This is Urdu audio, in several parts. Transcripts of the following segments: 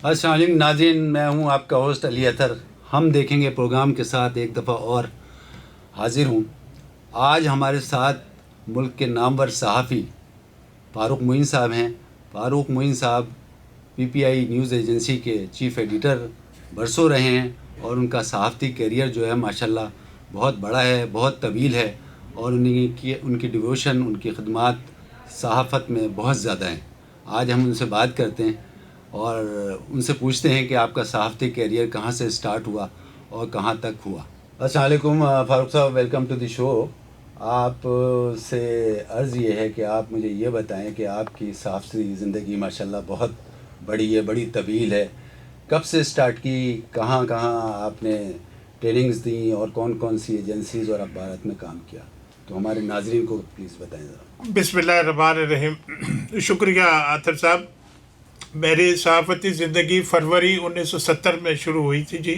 السلام علیکم ناظرین، میں ہوں آپ کا ہوسٹ علی اطہر۔ ہم دیکھیں گے پروگرام کے ساتھ ایک دفعہ اور حاضر ہوں۔ آج ہمارے ساتھ ملک کے نامور صحافی فاروق معین صاحب ہیں۔ فاروق معین صاحب P T I news agency کے چیف ایڈیٹر برسوں رہے ہیں، اور ان کا صحافتی کیریئر جو ہے ماشاءاللہ بہت بڑا ہے، بہت طویل ہے، اور ان کی ڈیووشن، ان کی خدمات صحافت میں بہت زیادہ ہیں۔ آج ہم ان سے بات کرتے ہیں اور ان سے پوچھتے ہیں کہ آپ کا صحافتی کیریئر کہاں سے اسٹارٹ ہوا اور کہاں تک ہوا۔ السلام علیکم فاروق صاحب، ویلکم ٹو دی شو۔ آپ سے عرض یہ ہے کہ آپ مجھے یہ بتائیں کہ آپ کی صحافتی زندگی ماشاءاللہ بہت بڑی ہے، بڑی طویل ہے۔ کب سے اسٹارٹ کی، کہاں کہاں آپ نے ٹریننگز دیں، اور کون کون سی ایجنسیز اور اخبارات میں کام کیا؟ تو ہمارے ناظرین کو پلیز بتائیں ذرا۔ بسم اللہ الرحمن الرحیم۔ شکریہ عاطف صاحب۔ میری صحافتی زندگی فروری 1970 میں شروع ہوئی تھی جی،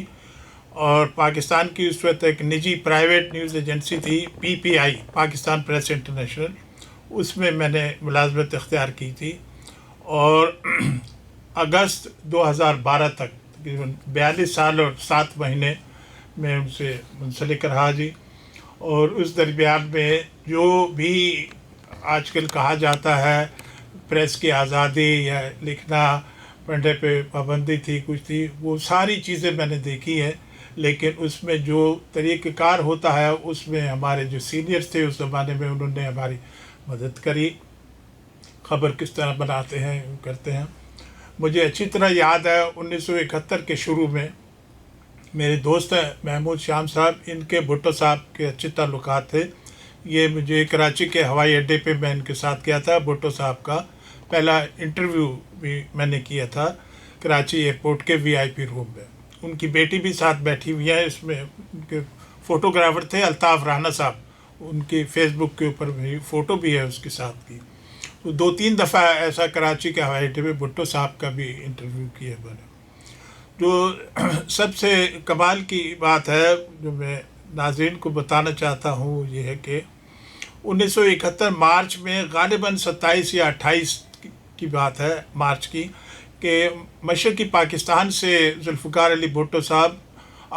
اور پاکستان کی اس وقت ایک نجی پرائیویٹ نیوز ایجنسی تھی پی پی آئی، پاکستان پریس انٹرنیشنل، اس میں نے ملازمت اختیار کی تھی، اور اگست 2012 تک تقریباً 42 سال اور 7 مہینے میں ان سے منسلک رہا جی۔ اور اس درمیان میں جو بھی آج کل کہا جاتا ہے پریس کی آزادی یا لکھنا پڑھنے پہ پابندی تھی، کچھ تھی، وہ ساری چیزیں میں نے دیکھی ہے، لیکن اس میں جو طریقہ کار ہوتا ہے اس میں ہمارے جو سینئرز تھے اس زمانے میں انہوں نے ہماری مدد کری، خبر کس طرح بناتے ہیں کرتے ہیں۔ مجھے اچھی طرح یاد ہے 1971 کے شروع میں میرے دوست ہیں محمود شام صاحب، ان کے بھٹو صاحب کے اچھے تعلقات تھے۔ یہ مجھے کراچی کے ہوائی اڈے پہ میں ان کے ساتھ کیا تھا۔ بھٹو صاحب کا پہلا انٹرویو بھی میں نے کیا تھا کراچی ایئرپورٹ کے وی آئی پی روم میں۔ ان کی بیٹی بھی ساتھ بیٹھی ہوئی ہے، اس میں ان کے فوٹوگرافر تھے الطاف رانا صاحب، ان کی فیس بک کے اوپر بھی فوٹو بھی ہے اس کے ساتھ کی۔ تو 2-3 دفعہ ایسا کراچی کے ہوائی اڈے پہ بھٹو صاحب کا بھی انٹرویو کیا میں نے۔ جو سب سے کمال کی بات ہے جو میں ناظرین کو بتانا چاہتا ہوں یہ ہے کہ 1971 مارچ میں غالباً 27 یا 28 کی بات ہے مارچ کی، کہ مشرقی پاکستان سے ذوالفقار علی بھٹو صاحب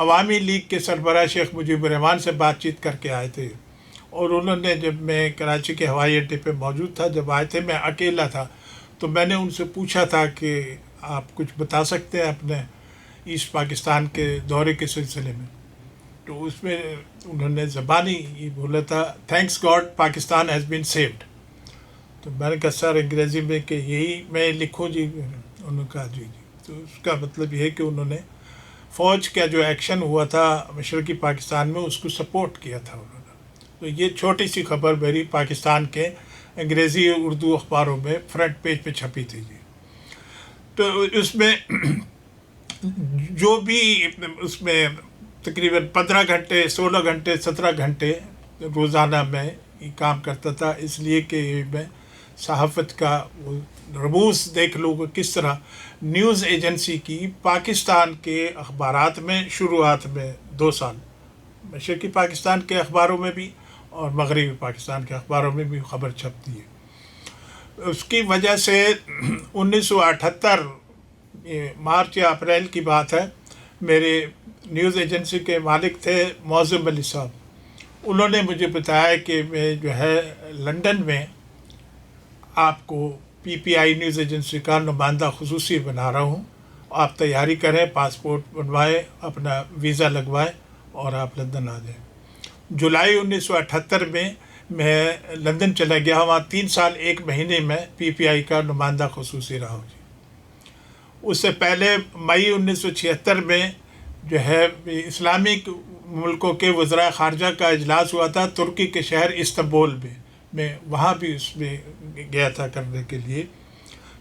عوامی لیگ کے سربراہ شیخ مجیب الرحمان سے بات چیت کر کے آئے تھے، اور انہوں نے جب میں کراچی کے ہوائی اڈے پہ موجود تھا، جب آئے تھے میں اکیلا تھا، تو میں نے ان سے پوچھا تھا کہ آپ کچھ بتا سکتے ہیں اپنے ایسٹ پاکستان کے دورے کے سلسلے میں؟ تو اس میں انہوں نے زبانی یہ بولا تھا، thanks God Pakistan has been saved. تو میں نے کہا سر انگریزی میں کہ یہی میں لکھوں جی؟ انہوں نے کہا جی جی۔ تو اس کا مطلب یہ ہے کہ انہوں نے فوج کا جو ایکشن ہوا تھا مشرقی پاکستان میں اس کو سپورٹ کیا تھا انہوں نے۔ تو یہ چھوٹی سی خبر میری پاکستان کے انگریزی اور اردو اخباروں میں فرنٹ پیج پہ چھپی تھی جی۔ تو اس میں جو بھی اس میں تقریباً 15 گھنٹے 16 گھنٹے 17 گھنٹے روزانہ میں یہ کام کرتا تھا، اس لیے کہ میں صحافت کا وہ رموز دیکھ لوں کہ کس طرح نیوز ایجنسی کی پاکستان کے اخبارات میں شروعات میں 2 سال مشرقی پاکستان کے اخباروں میں بھی اور مغربی پاکستان کے اخباروں میں بھی خبر چھپتی ہے۔ اس کی وجہ سے 1978 مارچ یا اپریل کی بات ہے، میرے نیوز ایجنسی کے مالک تھے معظم علی صاحب، انہوں نے مجھے بتایا کہ میں جو ہے لنڈن میں آپ کو پی پی آئی نیوز ایجنسی کا نمائندہ خصوصی بنا رہا ہوں، آپ تیاری کریں، پاسپورٹ بنوائیں، اپنا ویزا لگوائیں اور آپ لندن آ جائیں۔ جولائی 1978 میں لندن چلا گیا، وہاں 3 سال 1 مہینے میں پی پی آئی کا نمائندہ خصوصی رہا ہوں جی۔ اس سے پہلے مئی 1976 میں جو ہے اسلامی ملکوں کے وزرائے خارجہ کا اجلاس ہوا تھا ترکی کے شہر استنبول میں وہاں بھی اس میں گیا تھا کرنے کے لیے۔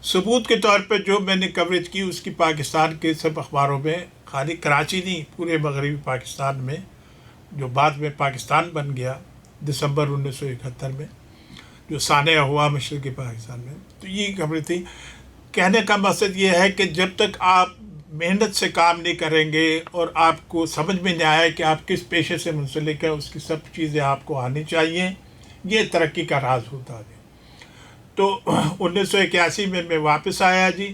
ثبوت کے طور پہ جو میں نے کوریج کی اس کی پاکستان کے سب اخباروں میں، خالی کراچی نہیں پورے مغربی پاکستان میں، جو بعد میں پاکستان بن گیا دسمبر 1971 میں، جو سانحہ ہوا مشرقی پاکستان میں، تو یہ خبریں تھیں۔ کہنے کا مقصد یہ ہے کہ جب تک آپ محنت سے کام نہیں کریں گے اور آپ کو سمجھ میں نہیں آئے کہ آپ کس پیشے سے منسلک ہیں، اس کی سب چیزیں آپ کو آنی چاہیے، یہ ترقی کا راز ہوتا ہے۔ تو 1981 میں واپس آیا جی،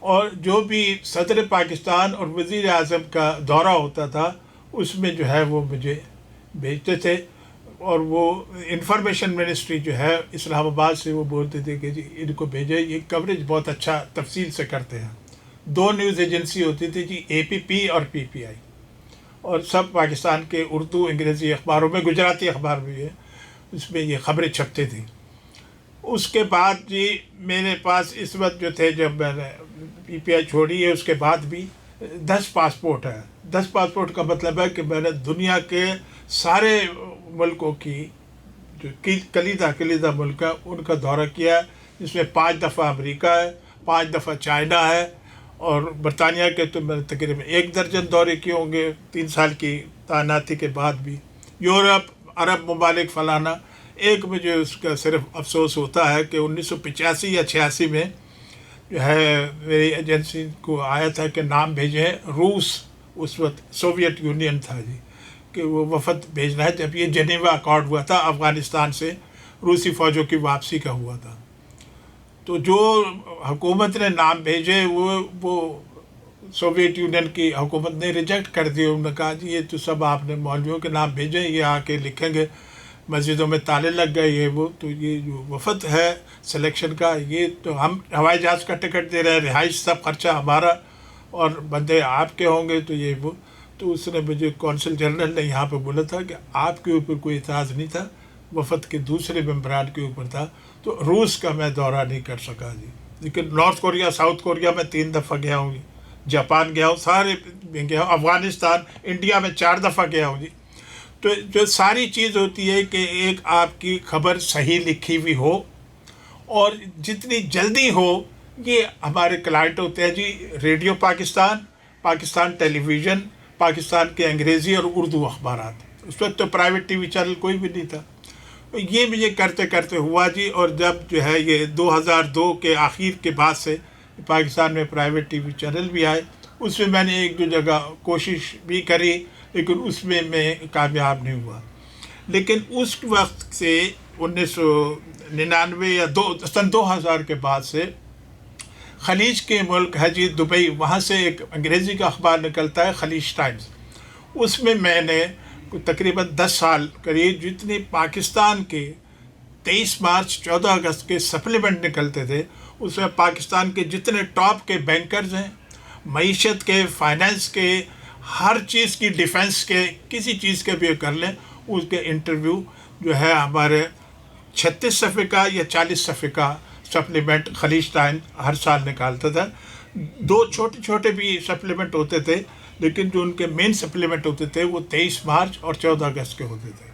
اور جو بھی صدر پاکستان اور وزیر اعظم کا دورہ ہوتا تھا اس میں جو ہے وہ مجھے بھیجتے تھے، اور وہ انفارمیشن منسٹری جو ہے اسلام آباد سے وہ بولتے تھے کہ جی ان کو بھیجے، یہ کوریج بہت اچھا تفصیل سے کرتے ہیں۔ 2 نیوز ایجنسی ہوتی تھی جی، APP اور PPI، اور سب پاکستان کے اردو انگریزی اخباروں میں، گجراتی اخبار بھی ہے، اس میں یہ خبریں چھپتے تھیں۔ اس کے بعد جی میرے پاس اس وقت جو تھے، جب میں نے PPI چھوڑی ہے اس کے بعد بھی 10 پاسپورٹ ہیں۔ 10 پاسپورٹ کا مطلب ہے کہ میں نے دنیا کے سارے ملکوں کی جو کلیدہ ملک ہے ان کا دورہ کیا ہے، جس میں 5 دفعہ امریکہ ہے، 5 دفعہ چائنا ہے، اور برطانیہ کے تو میں نے تقریباً 1 درجن دورے کیے ہوں گے 3 سال کی تعیناتی کے بعد بھی۔ یورپ، عرب ممالک فلانا۔ ایک مجھے اس کا صرف افسوس ہوتا ہے کہ 1985 یا 86 میں جو ہے میری ایجنسی کو آیا تھا کہ نام بھیجیں روس، اس وقت سوویت یونین تھا جی، کہ وہ وفد بھیجنا ہے، جب یہ جنیوا اکارڈ ہوا تھا افغانستان سے روسی فوجوں کی واپسی کا ہوا تھا۔ تو جو حکومت نے نام بھیجے وہ سوویت یونین کی حکومت نے ریجیکٹ کر دیا۔ انہوں نے کہا جی یہ تو سب آپ نے مولویوں کے نام بھیجے، یہ آ کے لکھیں گے، مسجدوں میں تالے لگ گئے یہ وہ، تو یہ جو وفد ہے سلیکشن کا، یہ تو ہم ہوائی جہاز کا ٹکٹ دے رہے ہیں، رہائش سب خرچہ ہمارا، اور بندے آپ کے ہوں گے، تو یہ وہ۔ تو اس نے مجھے کونسل جنرل نے یہاں پہ بولا تھا کہ آپ کے اوپر کوئی اعتراض نہیں تھا، وفد کے دوسرے ممبران کے اوپر تھا، تو روس کا میں دورہ نہیں کر سکا جی۔ لیکن نارتھ کوریا، ساؤتھ کوریا میں 3 دفعہ گیا ہوں جی، جاپان گیا ہوں، سارے میں گیا ہوں، افغانستان، انڈیا میں 4 دفعہ گیا ہوں جی۔ تو جو ساری چیز ہوتی ہے کہ ایک آپ کی خبر صحیح لکھی ہوئی ہو، اور جتنی جلدی ہو، یہ ہمارے کلائنٹ ہوتے ہیں جی ریڈیو پاکستان، پاکستان ٹیلی ویژن، پاکستان کے انگریزی اور اردو اخبارات۔ اس وقت تو پرائیویٹ ٹی وی چینل کوئی بھی نہیں تھا۔ یہ مجھے کرتے کرتے ہوا جی، اور جب جو ہے یہ 2002 کے آخر کے بعد سے پاکستان میں پرائیویٹ ٹی وی چینل بھی آئے، اس میں میں نے 1-2 جگہ کوشش بھی کری، لیکن اس میں کامیاب نہیں ہوا۔ لیکن اس وقت سے 1999 یا سن 2000 کے بعد سے خلیج کے ملک ہے جی دبئی، وہاں سے ایک انگریزی کا اخبار نکلتا ہے خلیج ٹائمز، اس میں میں نے تقریباً 10 سال قریب جتنے پاکستان کے 23 مارچ 14 اگست کے سپلیمنٹ نکلتے تھے، اس میں پاکستان کے جتنے ٹاپ کے بینکرز ہیں، معیشت کے، فائنینس کے، ہر چیز کی، ڈیفنس کے، کسی چیز کے بھی کر لیں، اس کے انٹرویو جو ہے ہمارے 36 صفحے کا یا 40 صفحے کا سپلیمنٹ خلیج ٹائم ہر سال نکالتا تھا۔ 2 چھوٹے چھوٹے بھی سپلیمنٹ ہوتے تھے، لیکن جو ان کے مین سپلیمنٹ ہوتے تھے وہ 23 مارچ اور 14 اگست کے ہوتے تھے۔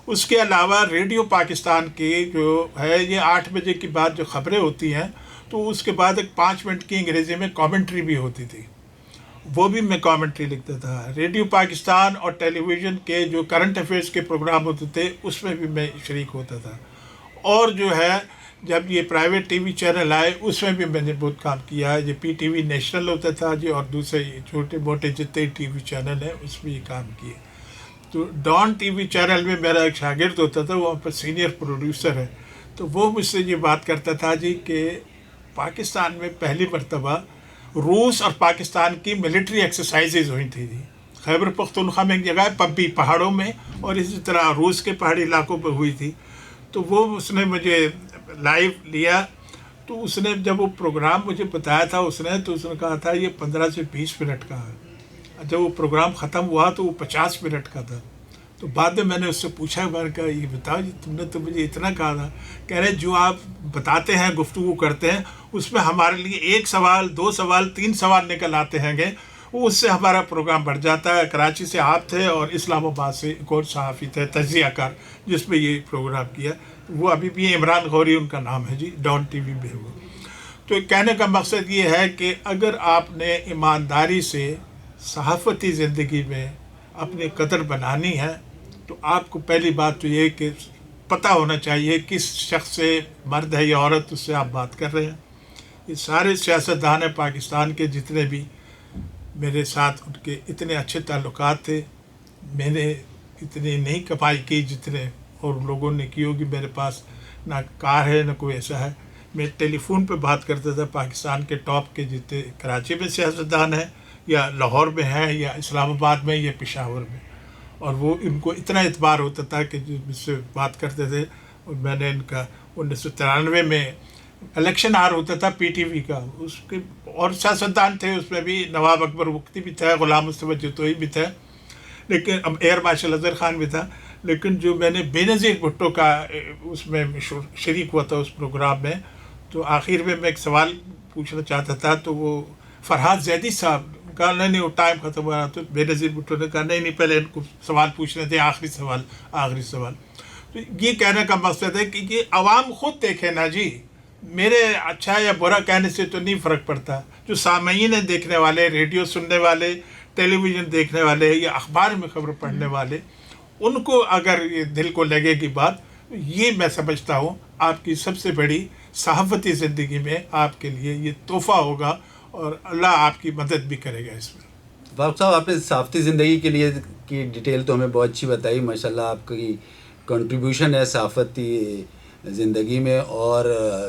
اس کے علاوہ ریڈیو پاکستان کی جو ہے یہ 8 بجے کے بعد جو خبریں ہوتی ہیں، تو اس کے بعد ایک 5 منٹ کی انگریزی میں کامنٹری بھی ہوتی تھی، وہ بھی میں کامنٹری لکھتا تھا۔ ریڈیو پاکستان اور ٹیلی ویژن کے جو کرنٹ افیئرس کے پروگرام ہوتے تھے اس میں بھی میں شریک ہوتا تھا۔ اور جو ہے جب یہ پرائیویٹ ٹی وی چینل آئے اس میں بھی میں نے بہت کام کیا ہے، یہ PTV نیشنل ہوتا تھا جی، اور دوسرے چھوٹے موٹے جتنے ٹی وی چینل ہیں اس میں یہ کام کیے۔ تو ڈان ٹی وی چینل میں میرا ایک شاگرد ہوتا تھا، وہ وہاں پر سینئر پروڈیوسر ہے، تو وہ مجھ سے یہ بات کرتا تھا جی کہ پاکستان میں پہلی مرتبہ روس اور پاکستان کی ملٹری ایکسرسائزز ہوئی تھی جی، خیبر پختونخوا میں ایک جگہ ہے پبی پہاڑوں میں، اور اسی طرح روس کے پہاڑی علاقوں پہ ہوئی تھی۔ تو وہ اس نے مجھے لائیو لیا، تو اس نے جب وہ پروگرام مجھے بتایا تھا اس نے کہا تھا یہ 15 سے 20 منٹ کا ہے، جب وہ پروگرام ختم ہوا تو وہ 50 منٹ کا تھا۔ تو بعد میں نے اس سے پوچھا، میں نے کہا یہ بتاؤ جی تم نے تو مجھے اتنا کہا تھا، کہہ رہے جو آپ بتاتے ہیں گفتگو کرتے ہیں اس میں ہمارے لیے 1 سوال 2 سوال 3 سوال نکل آتے ہیں گے، وہ اس سے ہمارا پروگرام بڑھ جاتا ہے۔ کراچی سے آپ تھے اور اسلام آباد سے ایک اور صحافی تھے تجزیہ کار جس میں یہ پروگرام کیا، وہ ابھی بھی عمران غوری ان کا نام ہے جی، ڈان ٹی وی میں ہوا۔ تو کہنے کا مقصد یہ ہے کہ اگر آپ نے ایمانداری سے صحافتی زندگی میں اپنی قدر بنانی ہے تو آپ کو پہلی بات تو یہ کہ پتہ ہونا چاہیے کس شخص سے، مرد ہے یا عورت، اس سے آپ بات کر رہے ہیں۔ یہ سارے سیاستدان پاکستان کے جتنے بھی میرے ساتھ ان کے اتنے اچھے تعلقات تھے، میں نے اتنی نہیں کمائی کی جتنے اور لوگوں نے کی ہوگی۔ میرے پاس نہ کار ہے نہ کوئی ایسا ہے، میں ٹیلی فون پہ بات کرتا تھا پاکستان کے ٹاپ کے جتنے کراچی میں سیاستدان ہیں یا لاہور میں ہیں یا اسلام آباد میں یا پشاور میں، اور وہ ان کو اتنا اعتبار ہوتا تھا کہ جو مجھ سے بات کرتے تھے. اور میں نے ان کا 1993 میں الیکشن آر ہوتا تھا پی ٹی وی کا، اس کے اور سیاستدان تھے، اس میں بھی نواب اکبر وقتی بھی تھا، غلام مصطفیٰ جتوئی بھی تھا، لیکن ایئر مارشل اظہر خان بھی تھا. لیکن جو میں نے بے نظیر بھٹو کا اس میں شریک ہوا تھا اس پروگرام میں، تو آخر میں ایک سوال پوچھنا چاہتا تھا، تو وہ فرحات زیدی صاحب کہا نہیں وہ ٹائم ختم ہو رہا، تو بے نظیر بھٹو نے کہا نہیں پہلے ان کو سوال پوچھنے تھے، آخری سوال. تو یہ کہنے کا مقصد ہے کہ یہ عوام خود دیکھے نا جی، میرے اچھا یا برا کہنے سے تو نہیں فرق پڑتا. جو سامعین ہیں دیکھنے والے، ریڈیو سننے والے، ٹیلی ویژن دیکھنے والے یا اخبار میں خبر پڑھنے والے، ان کو اگر یہ دل کو لگے گی بات، یہ میں سمجھتا ہوں آپ کی سب سے بڑی صحافتی زندگی میں آپ کے لیے یہ تحفہ ہوگا، اور اللہ آپ کی مدد بھی کرے گا اس میں. فاروق صاحب، آپ نے صحافتی زندگی کے لیے کی ڈیٹیل تو ہمیں بہت اچھی بتائی. ماشاءاللہ آپ کی کنٹریبیوشن ہے صحافتی زندگی میں، اور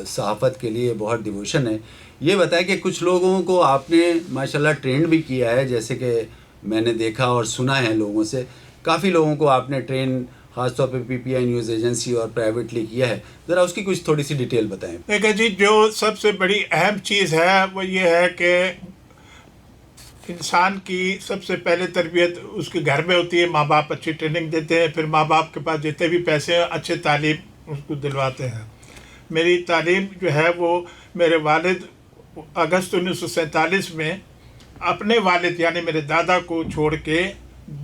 صحافت کے لیے بہت ڈیووشن ہے. یہ بتائیں کہ کچھ لوگوں کو آپ نے ماشاءاللہ ٹرینڈ بھی کیا ہے، جیسے کہ میں نے دیکھا اور سنا ہے لوگوں سے، کافی لوگوں کو آپ نے ٹرین خاص طور پہ پی پی آئی نیوز ایجنسی اور پرائیویٹلی کیا ہے. ذرا اس کی کچھ تھوڑی سی ڈیٹیل بتائیں. دیکھیں جی، جو سب سے بڑی اہم چیز ہے وہ یہ ہے کہ انسان کی سب سے پہلے تربیت اس کے گھر میں ہوتی ہے. ماں باپ اچھی ٹریننگ دیتے ہیں، پھر ماں باپ کے پاس جتنے بھی پیسے ہیں اچھے تعلیم اس کو دلواتے ہیں. میری تعلیم جو ہے وہ میرے والد اگست 1947 میں اپنے والد یعنی میرے دادا کو چھوڑ کے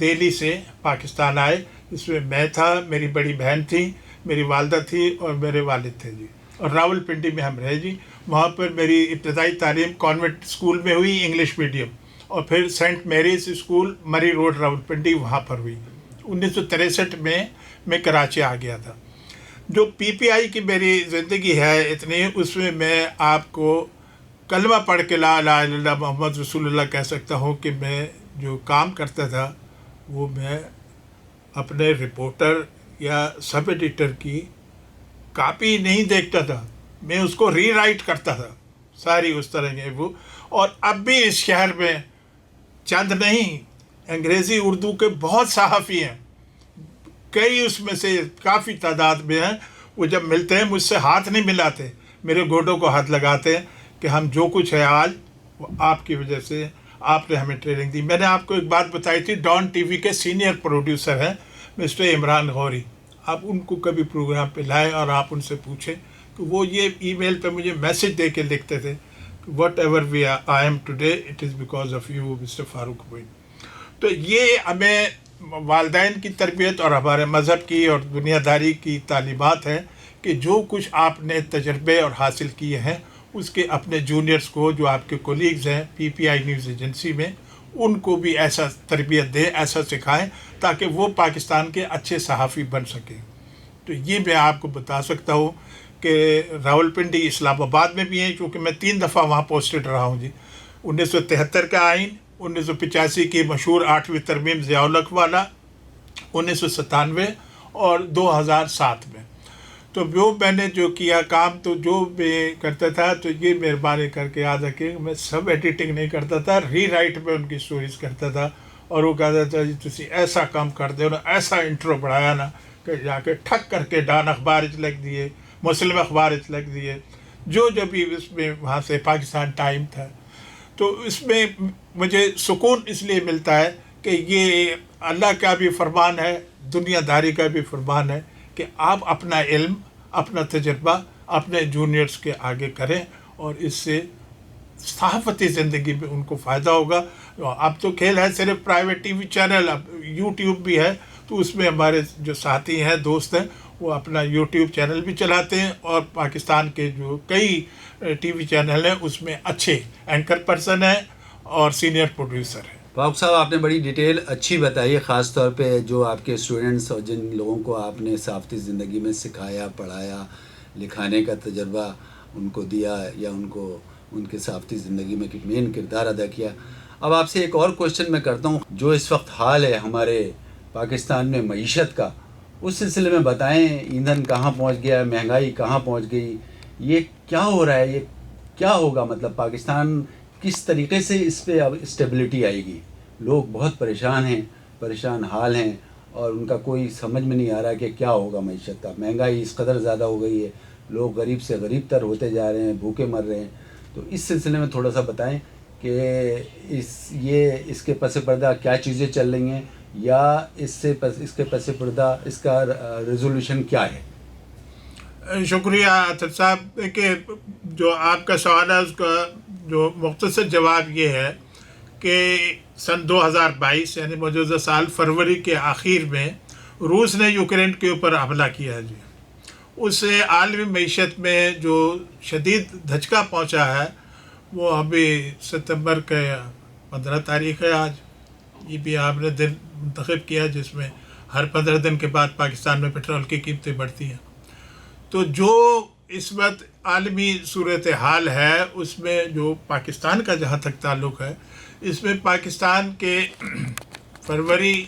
دہلی سے پاکستان آئے. اس میں تھا، میری بڑی بہن تھی، میری والدہ تھی اور میرے والد تھے جی. اور راول پنڈی میں ہم رہے جی. وہاں پر میری ابتدائی تعلیم کانوینٹ اسکول میں ہوئی، انگلش میڈیم، اور پھر سینٹ میریز اسکول مری روڈ راول پنڈی وہاں پر ہوئی. 1963 میں کراچی آ گیا تھا. جو پی پی آئی کی میری زندگی ہے اتنی، اس میں آپ کو کلمہ پڑھ کے لا الہ الا اللہ محمد رسول اللہ کہہ سکتا ہوں کہ میں جو کام کرتا تھا وہ میں اپنے رپورٹر یا سب ایڈیٹر کی کاپی نہیں دیکھتا تھا، میں اس کو ری رائٹ کرتا تھا ساری اس طرح کے وہ. اور اب بھی اس شہر میں چند نہیں، انگریزی اردو کے بہت صحافی ہیں، کئی اس میں سے کافی تعداد میں ہیں. وہ جب ملتے ہیں مجھ سے ہاتھ نہیں ملاتے، میرے گھوٹوں کو ہاتھ لگاتے ہیں کہ ہم جو کچھ ہے آج وہ آپ کی وجہ سے، آپ نے ہمیں ٹریننگ دی. میں نے آپ کو ایک بات بتائی تھی، ڈان ٹی وی کے سینئر پروڈیوسر ہیں مسٹر عمران غوری. آپ ان کو کبھی پروگرام پہ لائیں اور آپ ان سے پوچھیں کہ وہ یہ ای میل پہ مجھے میسج دے کے لکھتے تھے whatever we I am today it is because of you mister Farooq بھائی. تو یہ ہمیں والدین کی تربیت اور ہمارے مذہب کی اور دنیا داری کی تعلیمات ہیں کہ جو کچھ آپ نے تجربے اور حاصل کیے ہیں اس کے اپنے جونیئرز کو، جو آپ کے کولیگز ہیں پی پی آئی نیوز ایجنسی میں، ان کو بھی ایسا تربیت دیں، ایسا سکھائیں تاکہ وہ پاکستان کے اچھے صحافی بن سکیں. تو یہ میں آپ کو بتا سکتا ہوں کہ راول پنڈی اسلام آباد میں بھی ہیں، کیونکہ میں 3 دفعہ وہاں پوسٹڈ رہا ہوں جی. 1973 کا آئین، 1985 کی مشہور 8ویں ترمیم ضیاء الحق والا، 1997 اور 2007 میں. تو وہ میں نے جو کیا کام، تو جو میں کرتا تھا تو یہ مہربانی کر کے یاد رکھیں میں سب ایڈیٹنگ نہیں کرتا تھا، ری رائٹ میں ان کی سٹوریز کرتا تھا. اور وہ کہتا تھا جی تسی ایسا کام کر دو نا، ایسا انٹرو بڑھایا نا کہ جا کے ٹھک کر کے ڈان اخبار لکھ دیے، مسلم اخبار لکھ دیے، جو بھی اس میں وہاں سے پاکستان ٹائم تھا. تو اس میں مجھے سکون اس لیے ملتا ہے کہ یہ اللہ کا بھی فرمان ہے، دنیا داری کا بھی فرمان ہے کہ آپ اپنا علم، اپنا تجربہ اپنے جونیئرز کے آگے کریں، اور اس سے صحافتی زندگی میں ان کو فائدہ ہوگا. اب تو کھیل ہے صرف پرائیویٹ ٹی وی چینل، اب یوٹیوب بھی ہے، تو اس میں ہمارے جو ساتھی ہیں، دوست ہیں، وہ اپنا یوٹیوب چینل بھی چلاتے ہیں، اور پاکستان کے جو کئی ٹی وی چینل ہیں اس میں اچھے اینکر پرسن ہیں اور سینئر پروڈیوسر ہیں. فاروق صاحب، آپ نے بڑی ڈیٹیل اچھی بتائی ہے، خاص طور پہ جو آپ کے اسٹوڈنٹس اور جن لوگوں کو آپ نے صحافتی زندگی میں سکھایا، پڑھایا، لکھانے کا تجربہ ان کو دیا، یا ان کو ان کے صحافتی زندگی میں ایک مین کردار ادا کیا. اب آپ سے ایک اور کوشچن میں کرتا ہوں، جو اس وقت حال ہے ہمارے پاکستان میں معیشت کا، اس سلسلے میں بتائیں، ایندھن کہاں پہنچ گیا، مہنگائی کہاں پہنچ گئی، یہ کیا ہو رہا ہے, یہ کیا ہوگا, مطلب پاکستان کس طریقے سے اس پہ اب اسٹیبلٹی آئے گی؟ لوگ بہت پریشان ہیں, پریشان حال ہیں, اور ان کا کوئی سمجھ میں نہیں آ رہا کہ کیا ہوگا معیشت کا. مہنگائی اس قدر زیادہ ہو گئی ہے, لوگ غریب سے غریب تر ہوتے جا رہے ہیں, بھوکے مر رہے ہیں. تو اس سلسلے میں تھوڑا سا بتائیں کہ اس کے پس پردہ کیا چیزیں چل رہی ہیں, یا اس کے پس پردہ اس کا ریزولوشن کیا ہے؟ شکریہ عاطف صاحب. کہ جو آپ کا سوال ہے اس کا جو مختصر جواب یہ ہے کہ سن 2022 یعنی موجودہ سال فروری کے آخر میں روس نے یوکرین کے اوپر حملہ کیا ہے جی. اس سے عالمی معیشت میں جو شدید دھچکا پہنچا ہے وہ ابھی ستمبر کے 15 تاریخ ہے آج. یہ بھی آپ نے دن منتخب کیا جس میں ہر 15 دن کے بعد پاکستان میں پٹرول کی قیمتیں بڑھتی ہیں. تو جو اس وقت عالمی صورتحال ہے اس میں جو پاکستان کا جہاں تک تعلق ہے, اس میں پاکستان کے فروری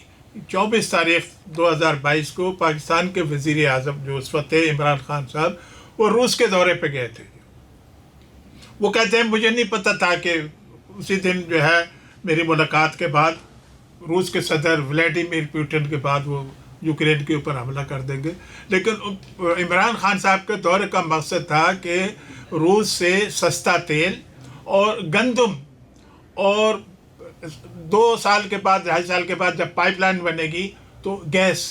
24 تاریخ 2022 کو پاکستان کے وزیر اعظم جو اس وقت تھے عمران خان صاحب, وہ روس کے دورے پہ گئے تھے. وہ کہتے ہیں مجھے نہیں پتہ تھا کہ اسی دن جو ہے میری ملاقات کے بعد روس کے صدر ولیڈیمیر پوٹن کے بعد وہ یوکرین کے اوپر حملہ کر دیں گے. لیکن عمران خان صاحب کے دورے کا مقصد تھا کہ روس سے سستا تیل اور گندم, اور 2 سال کے بعد 2.5 سال کے بعد جب پائپ لائن بنے گی تو گیس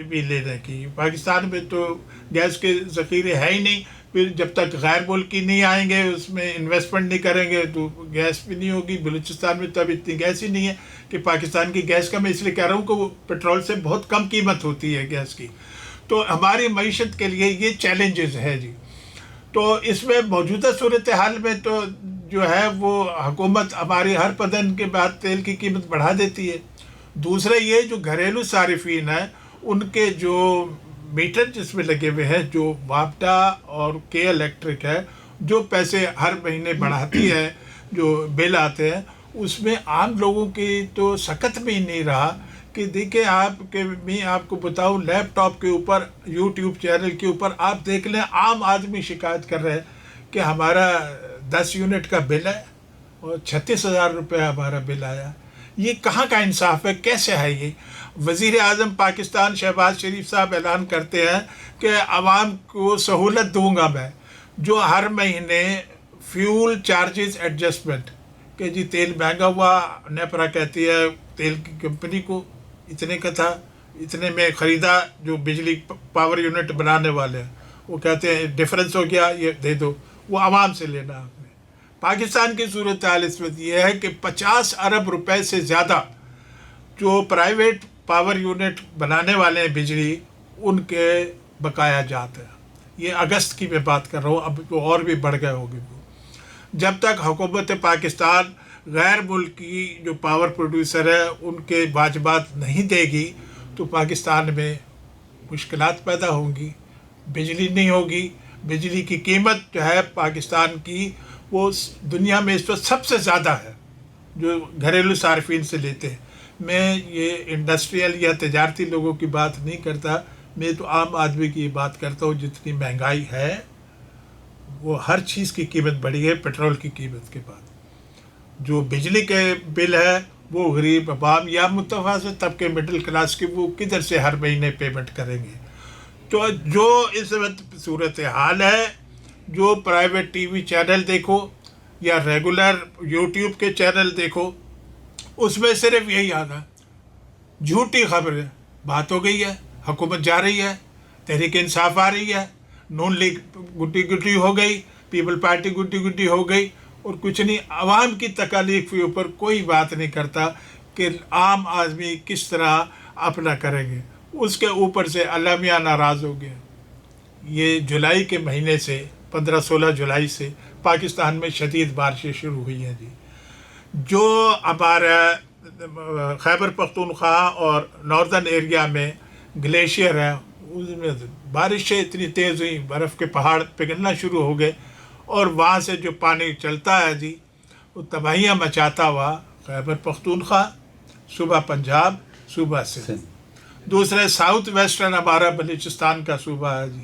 بھی لینے کی. پاکستان میں تو گیس کے ذخیرے ہے ہی نہیں, پھر جب تک غیر ملکی نہیں آئیں گے اس میں انویسٹمنٹ نہیں کریں گے تو گیس بھی نہیں ہوگی. بلوچستان میں تو اب اتنی گیس ہی نہیں ہے کہ پاکستان کی گیس کا میں اس لیے کہہ رہا ہوں کہ وہ پٹرول سے بہت کم قیمت ہوتی ہے گیس کی. تو ہماری معیشت کے لیے یہ چیلنجز ہے جی. تو اس میں موجودہ صورتحال میں تو جو ہے وہ حکومت ہماری ہر 15 دن کے بعد تیل کی قیمت بڑھا دیتی ہے. دوسرا یہ جو گھریلو صارفین ہیں ان کے جو میٹر جس میں لگے ہوئے ہیں, جو وابڈا اور کے الیکٹرک ہے, جو پیسے ہر مہینے بڑھاتی ہے, جو بل آتے ہیں, اس میں عام لوگوں کی تو سکت بھی نہیں رہا. کہ دیکھیں آپ کہ میں آپ کو بتاؤں, لیپ ٹاپ کے اوپر یوٹیوب چینل کے اوپر آپ دیکھ لیں عام آدمی شکایت کر رہے ہیں کہ ہمارا 10 یونٹ کا بل ہے اور 36,000 روپے ہمارا بل آیا. یہ کہاں کا انصاف ہے, کیسے ہے یہ؟ وزیر اعظم پاکستان شہباز شریف صاحب اعلان کرتے ہیں کہ عوام کو سہولت دوں گا میں, جو ہر مہینے فیول چارجز ایڈجسٹمنٹ, کہ جی تیل مہنگا ہوا, نیپرا کہتی ہے تیل کی کمپنی کو اتنے کا تھا, اتنے میں خریدا, جو بجلی پاور یونٹ بنانے والے ہیں وہ کہتے ہیں ڈفرینس ہو گیا یہ دے دو, وہ عوام سے لینا آپ نے. پاکستان کی صورتحال اس وقت یہ ہے کہ 50 ارب روپے سے زیادہ جو پرائیویٹ پاور یونٹ بنانے والے ہیں بجلی, ان کے بقایا جات ہیں. یہ اگست کی میں بات کر رہا ہوں, اب تو اور بھی بڑھ گئے ہوں گے. جب تک حکومت پاکستان غیر ملکی جو پاور پروڈیوسر ہے ان کے واجبات نہیں دے گی تو پاکستان میں مشکلات پیدا ہوں گی, بجلی نہیں ہوگی. بجلی کی قیمت جو ہے پاکستان کی وہ دنیا میں اس وقت سب سے زیادہ ہے جو گھریلو صارفین سے لیتے ہیں. میں یہ انڈسٹریل یا تجارتی لوگوں کی بات نہیں کرتا, میں تو عام آدمی کی بات کرتا ہوں. جتنی مہنگائی ہے وہ ہر چیز کی قیمت بڑھی ہے پیٹرول کی قیمت کے بعد. جو بجلی کے بل ہے وہ غریب عوام یا متوسط طبقے مڈل کلاس کے وہ کدھر سے ہر مہینے پیمنٹ کریں گے. تو جو اس وقت صورتحال ہے, جو پرائیویٹ ٹی وی چینل دیکھو یا ریگولر یوٹیوب کے چینل دیکھو, اس میں صرف یہی آنا جھوٹی خبریں. بات ہو گئی ہے, حکومت جا رہی ہے, تحریک انصاف آ رہی ہے, نون لیگ گٹی گٹی ہو گئی, پیپل پارٹی گٹی گٹی ہو گئی, اور کچھ نہیں. عوام کی تکالیف کے اوپر کوئی بات نہیں کرتا کہ عام آدمی کس طرح اپنا کریں گے. اس کے اوپر سے اللہ میاں ناراض ہو گیا. یہ جولائی کے مہینے سے 15-16 جولائی سے پاکستان میں شدید بارشیں شروع ہوئی ہیں جی. جو ہمارا خیبر پختونخوا اور ناردرن ایریا میں گلیشیئر ہے, اس میں بارشیں اتنی تیز ہوئیں, برف کے پہاڑ پگھلنا شروع ہو گئے, اور وہاں سے جو پانی چلتا ہے جی وہ تباہیاں مچاتا ہوا خیبر پختونخوا, صوبہ پنجاب, صوبہ سندھ. دوسرے ساؤتھ ویسٹرن ہمارا بلوچستان کا صوبہ ہے جی,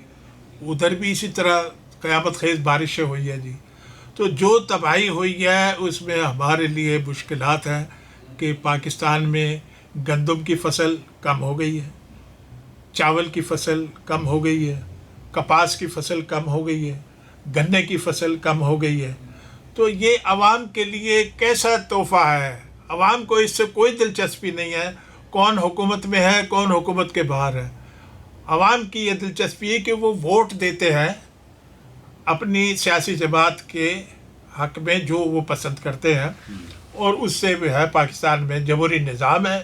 ادھر بھی اسی طرح قیامت خیز بارشیں ہوئی ہیں جی. تو جو تباہی ہوئی ہے اس میں ہمارے لیے مشکلات ہیں کہ پاکستان میں گندم کی فصل کم ہو گئی ہے، چاول کی فصل کم ہو گئی ہے، کپاس کی فصل کم ہو گئی ہے، گنے کی فصل کم ہو گئی ہے. تو یہ عوام کے لیے کیسا تحفہ ہے؟ عوام کو اس سے کوئی دلچسپی نہیں ہے کون حکومت میں ہے کون حکومت کے باہر ہے. عوام کی یہ دلچسپی ہے کہ وہ ووٹ دیتے ہیں اپنی سیاسی جماعت کے حق میں جو وہ پسند کرتے ہیں، اور اس سے بھی ہے پاکستان میں جمہوری نظام ہے،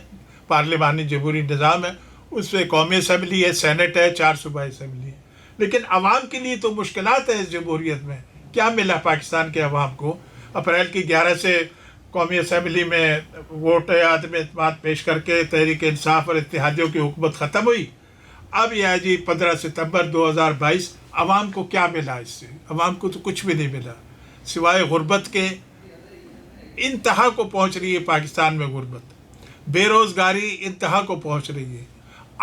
پارلیمانی جمہوری نظام ہے، اس سے قومی اسمبلی ہے، سینٹ ہے، 4 صوبائی اسمبلی ہے. لیکن عوام کے لیے تو مشکلات ہیں اس جمہوریت میں. کیا ملا پاکستان کے عوام کو؟ اپریل کی 11 سے قومی اسمبلی میں ووٹ عدم اعتماد پیش کر کے تحریک انصاف اور اتحادیوں کی حکومت ختم ہوئی. اب یہ ہے جی 15 ستمبر 2022. عوام کو کیا ملا اس سے؟ عوام کو تو کچھ بھی نہیں ملا سوائے غربت کے. انتہا کو پہنچ رہی ہے پاکستان میں غربت، بے روزگاری انتہا کو پہنچ رہی ہے.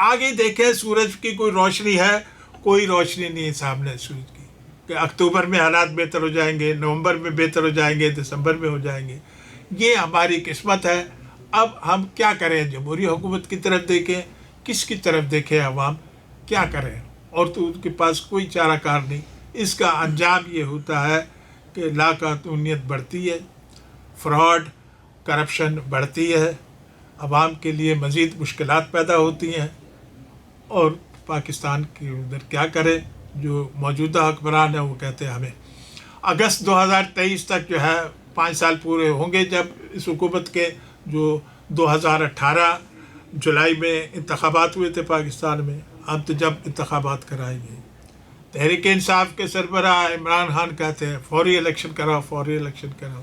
آگے دیکھیں سورج کی کوئی روشنی ہے؟ کوئی روشنی نہیں ہے سامنے سورج کی کہ اکتوبر میں حالات بہتر ہو جائیں گے، نومبر میں بہتر ہو جائیں گے، دسمبر میں ہو جائیں گے. یہ ہماری قسمت ہے. اب ہم کیا کریں؟ جمہوری حکومت کی طرف دیکھیں؟ کس کی طرف دیکھیں؟ عوام کیا کریں؟ اور تو ان کے پاس کوئی چارہ کار نہیں. اس کا انجام یہ ہوتا ہے کہ لاقانونیت بڑھتی ہے، فراڈ کرپشن بڑھتی ہے، عوام کے لیے مزید مشکلات پیدا ہوتی ہیں. اور پاکستان کے اندر کیا کرے؟ جو موجودہ حکمران ہیں وہ کہتے ہیں ہمیں اگست 2023 تک جو ہے 5 سال پورے ہوں گے جب اس حکومت کے، جو 2018 جولائی میں انتخابات ہوئے تھے پاکستان میں. ہم تو جب انتخابات کرائیں گے. تحریک انصاف کے سربراہ عمران خان کہتے ہیں فوری الیکشن کراؤ، فوری الیکشن کراؤ.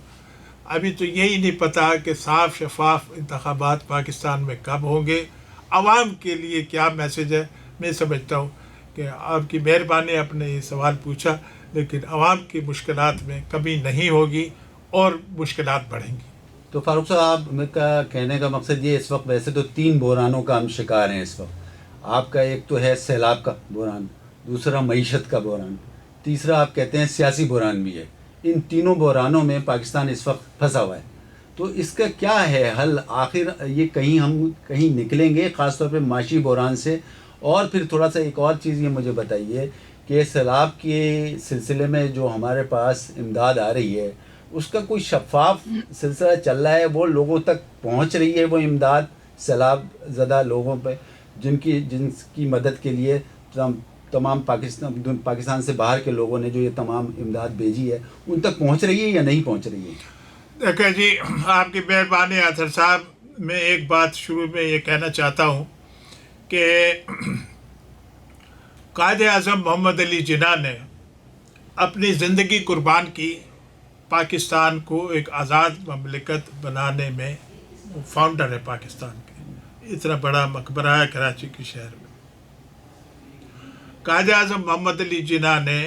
ابھی تو یہی نہیں پتا کہ صاف شفاف انتخابات پاکستان میں کب ہوں گے. عوام کے لیے کیا میسج ہے؟ میں سمجھتا ہوں کہ آپ کی مہربانی آپ نے یہ سوال پوچھا، لیکن عوام کی مشکلات میں کمی نہیں ہوگی اور مشکلات بڑھیں گی. تو فاروق صاحب کا کہنے کا مقصد یہ اس وقت ویسے تو 3 بحرانوں کا ہم شکار ہیں اس وقت. آپ کا ایک تو ہے سیلاب کا بحران، دوسرا معیشت کا بحران، تیسرا آپ کہتے ہیں سیاسی بحران بھی ہے. ان تینوں بحرانوں میں پاکستان اس وقت پھنسا ہوا ہے. تو اس کا کیا ہے حل؟ آخر یہ کہیں نکلیں گے خاص طور پہ معاشی بحران سے؟ اور پھر تھوڑا سا ایک اور چیز یہ مجھے بتائیے کہ سیلاب کے سلسلے میں جو ہمارے پاس امداد آ رہی ہے اس کا کوئی شفاف سلسلہ چل رہا ہے؟ وہ لوگوں تک پہنچ رہی ہے وہ امداد سیلاب زدہ لوگوں پہ جن کی مدد کے لیے تمام پاکستان سے باہر کے لوگوں نے جو یہ تمام امداد بھیجی ہے ان تک پہنچ رہی ہے یا نہیں پہنچ رہی ہے؟ دیکھیں جی، آپ کی مہربانی اطہر صاحب، میں ایک بات شروع میں یہ کہنا چاہتا ہوں کہ قائد اعظم محمد علی جناح نے اپنی زندگی قربان کی پاکستان کو ایک آزاد مملکت بنانے میں. وہ فاؤنڈر ہے پاکستان کے. اتنا بڑا مقبرہ ہے کراچی کے شہر میں. قائد اعظم محمد علی جناح نے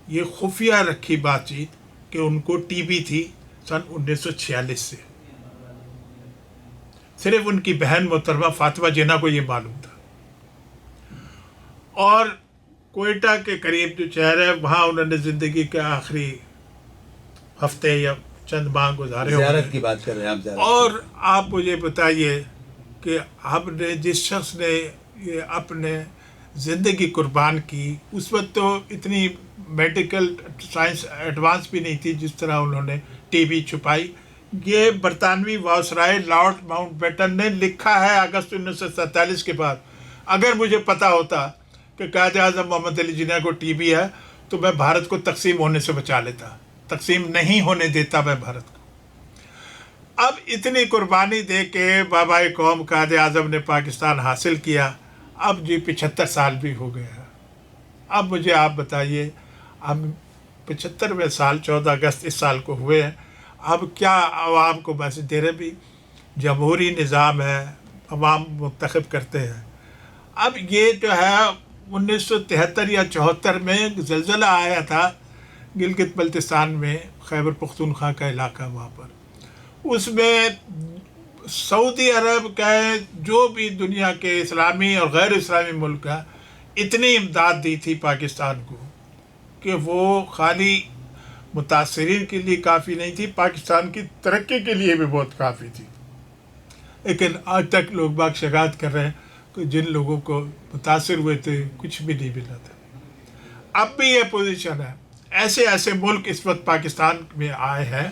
یہ خفیہ رکھی بات چیت کہ ان کو ٹی بی تھی سن 1946 سے. صرف ان کی بہن محترمہ فاطمہ جناح کو یہ معلوم تھا. اور کوئٹہ کے قریب جو شہر ہے وہاں انہوں نے زندگی کے آخری ہفتے یا چند ماہ گزارے. زیارت کی بات کر رہے ہیں آپ؟ زیارت. اور آپ مجھے بتائیے کہ ہم نے جس شخص نے یہ اپنے زندگی قربان کی، اس وقت تو اتنی میڈیکل سائنس ایڈوانس بھی نہیں تھی جس طرح انہوں نے ٹی بی چھپائی. یہ برطانوی وائسرائے لارڈ ماؤنٹ بیٹن نے لکھا ہے اگست 1947 کے بعد. اگر مجھے پتا ہوتا کہ قائد اعظم محمد علی جناح کو ٹی بی ہے تو میں بھارت کو تقسیم ہونے سے بچا لیتا. تقسیم نہیں ہونے دیتا میں بھارت کو. اب اتنی قربانی دے کے بابائے قوم قائد اعظم نے پاکستان حاصل کیا. اب جی 75 سال بھی ہو گیا. اب مجھے آپ بتائیے، ہم 75ویں سال 14 اگست اس سال کو ہوئے ہیں. اب کیا عوام کو میسج دے رہے؟ بھی جمہوری نظام ہے، عوام منتخب کرتے ہیں. اب یہ جو ہے 1973 یا 74 میں زلزلہ آیا تھا گلگت بلتستان میں، خیبر پختونخوا کا علاقہ وہاں پر. اس میں سعودی عرب کا جو بھی دنیا کے اسلامی اور غیر اسلامی ملک کا اتنی امداد دی تھی پاکستان کو کہ وہ خالی متاثرین کے لیے کافی نہیں تھی، پاکستان کی ترقی کے لیے بھی بہت کافی تھی. لیکن آج تک لوگ باگ شکایت کر رہے ہیں کہ جن لوگوں کو متاثر ہوئے تھے کچھ بھی نہیں ملا تھا. اب بھی یہ پوزیشن ہے. ایسے ملک اس وقت پاکستان میں آئے ہیں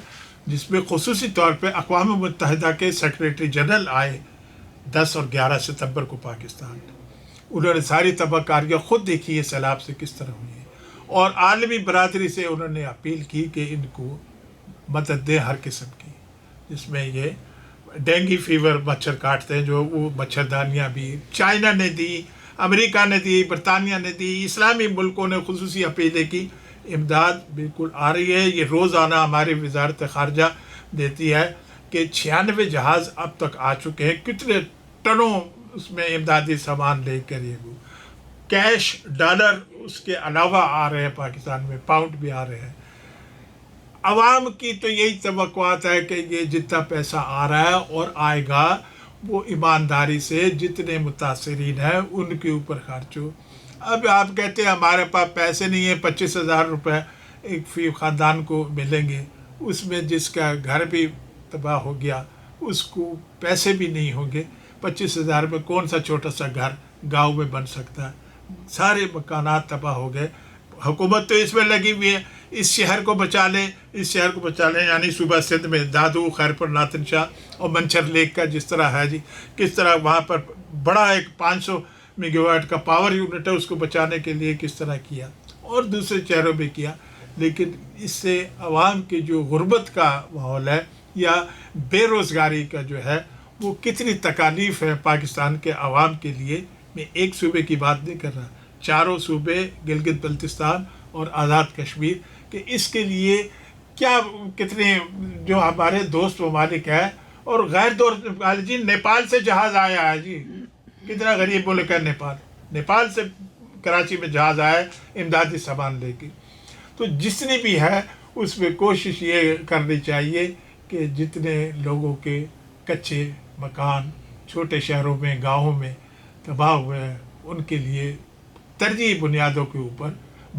جس میں خصوصی طور پہ اقوام متحدہ کے سیکریٹری جنرل آئے 10 اور 11 ستمبر کو پاکستان. انہوں نے ساری تباہ کاریاں خود دیکھی ہے سیلاب سے کس طرح ہوئی ہے، اور عالمی برادری سے انہوں نے اپیل کی کہ ان کو مدد دے ہر قسم کی، جس میں یہ ڈینگی فیور مچھر کاٹتے ہیں جو وہ مچھردانیاں بھی چائنا نے دی، امریکہ نے دی، برطانیہ نے دی، اسلامی ملکوں نے خصوصی اپیلیں کی. امداد بالکل آ رہی ہے. یہ روزانہ ہماری وزارت خارجہ دیتی ہے کہ 96 جہاز اب تک آ چکے ہیں. کتنے ٹنوں اس میں امدادی سامان لے کر یہ کیش ڈالر اس کے علاوہ آ رہے ہیں، پاکستان میں پاؤنڈ بھی آ رہے ہیں. عوام کی تو یہی توقعات ہے کہ یہ جتنا پیسہ آ رہا ہے اور آئے گا وہ ایمانداری سے جتنے متاثرین ہیں ان کے اوپر خرچ ہو. اب آپ کہتے ہیں ہمارے پاس پیسے نہیں ہیں، 25,000 روپے ایک فی خاندان کو ملیں گے، اس میں جس کا گھر بھی تباہ ہو گیا اس کو پیسے بھی نہیں ہوں گے. 25,000 میں کون سا چھوٹا سا گھر گاؤں میں بن سکتا ہے؟ سارے مکانات تباہ ہو گئے. حکومت تو اس میں لگی ہوئی ہے اس شہر کو بچا لیں، اس شہر کو بچا لیں. یعنی صوبہ سندھ میں دادو، خیرپور، ناتن شاہ اور منچر لیک کا جس طرح ہے جی، کس طرح وہاں پر بڑا ایک 500 میگا واٹ کا پاور یونٹ ہے، اس کو بچانے کے لیے کس طرح کیا، اور دوسرے شہروں میں کیا. لیکن اس سے عوام کی جو غربت کا ماحول ہے یا بے روزگاری کا جو ہے وہ کتنی تکالیف ہے پاکستان کے عوام کے لیے. میں ایک صوبے کی بات نہیں کر رہا، چاروں صوبے گلگت بلتستان اور آزاد کشمیر، کہ اس کے لیے کیا کتنے جو ہمارے دوست ممالک ہیں اور غیر دوست ممالک. جی نیپال سے جہاز آیا ہے جی، کتنا غریب ملک ہے نیپال سے کراچی میں جہاز آیا ہے امدادی سامان لے کے. تو جتنی بھی ہے اس میں کوشش یہ کرنی چاہیے کہ جتنے لوگوں کے کچے مکان چھوٹے شہروں میں گاؤں میں تباہ ہوئے ہیں ان کے لیے ترجیحی بنیادوں کے اوپر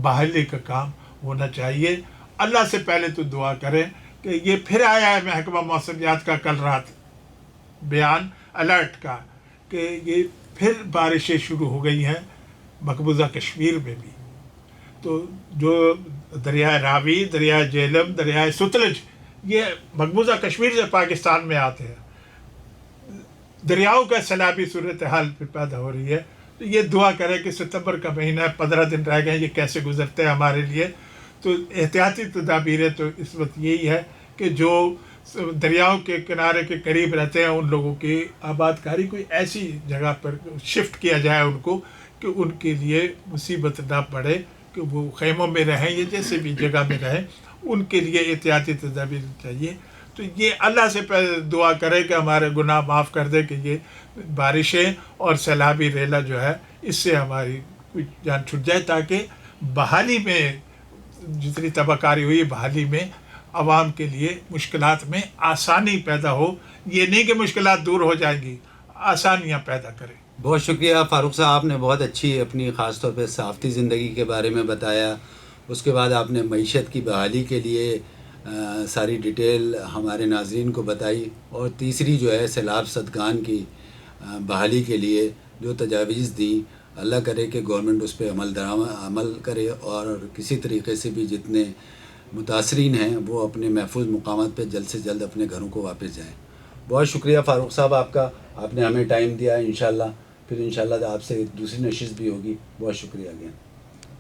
بحالی کا کام ہونا چاہیے. اللہ سے پہلے تو دعا کریں کہ یہ پھر آیا ہے محکمہ موسمیات کا کل رات بیان الرٹ کا کہ یہ پھر بارشیں شروع ہو گئی ہیں مقبوضہ کشمیر میں بھی. تو جو دریائے راوی، دریائے جہلم، دریائے ستلج یہ مقبوضہ کشمیر سے پاکستان میں آتے ہیں. دریاؤں کا سیلابی صورتحال پھر پیدا ہو رہی ہے. تو یہ دعا کرے کہ ستمبر کا مہینہ ہے، 15 دن رہ گئے، یہ کیسے گزرتے ہیں ہمارے لیے. تو احتیاطی تدابیریں تو اس وقت یہی ہے کہ جو دریاؤں کے کنارے کے قریب رہتے ہیں ان لوگوں کی آباد کاری کوئی ایسی جگہ پر شفٹ کیا جائے ان کو کہ ان کے لیے مصیبت نہ پڑے، کہ وہ خیموں میں رہیں یا جیسے بھی جگہ میں رہیں، ان کے لیے احتیاطی تدابیر چاہیے. تو یہ اللہ سے پہلے دعا کرے کہ ہمارے گناہ معاف کر دے، کہ یہ بارشیں اور سیلابی ریلا جو ہے اس سے ہماری کچھ جان چھٹ جائے، تاکہ بحالی میں جتنی تباہ کاری ہوئی بحالی میں عوام کے لیے مشکلات میں آسانی پیدا ہو. یہ نہیں کہ مشکلات دور ہو جائیں گی، آسانیاں پیدا کریں. بہت شکریہ فاروق صاحب، آپ نے بہت اچھی اپنی خاص طور پہ صحافتی زندگی کے بارے میں بتایا. اس کے بعد آپ نے معیشت کی بحالی کے لیے ساری ڈیٹیل ہمارے ناظرین کو بتائی، اور تیسری جو ہے سیلاب زدگان کی بحالی کے لیے جو تجاویز دیں، اللہ کرے کہ گورنمنٹ اس پہ عمل کرے اور کسی طریقے سے بھی جتنے متاثرین ہیں وہ اپنے محفوظ مقامات پہ جلد سے جلد اپنے گھروں کو واپس جائیں. بہت شکریہ فاروق صاحب آپ کا، آپ نے ہمیں ٹائم دیا. انشاءاللہ پھر انشاءاللہ آپ سے دوسری نشست بھی ہوگی. بہت شکریہ اگین.